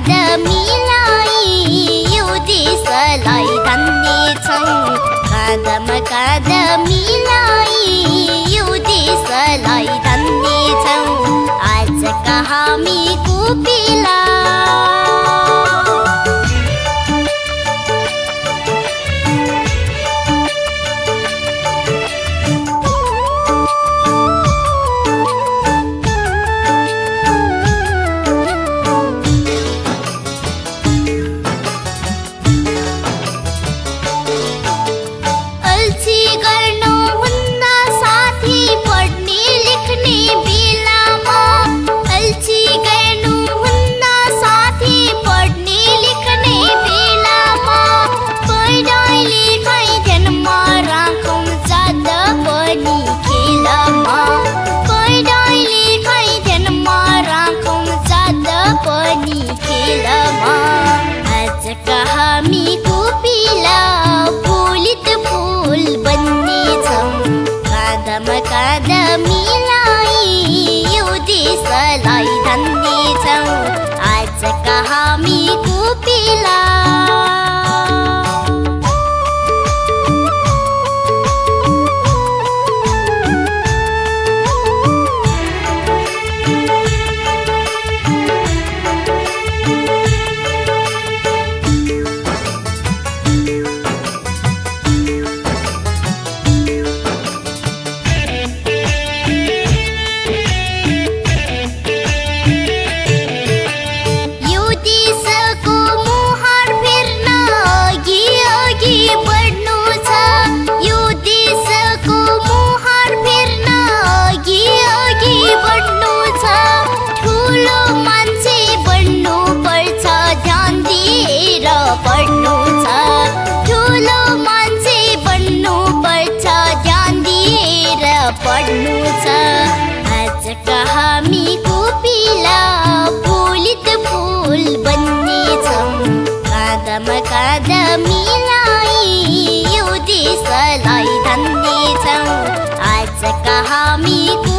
कादमीलाई यो देशलाई धन्नेछौँ कादमीलाई यो देशलाई धन्नेछौँ आजका हामीको बेला हामीको बेला फुलित फुल बन्नेछौँ कादमीलाई यो देशलाई धन्नेछौँ आजका हामीको बेला पढ्नु छ आजका हामीको बेला फुलित फुल बन्नेछौँ कादमीलाई यो देशलाई धन्नेछौँ आजका हामीको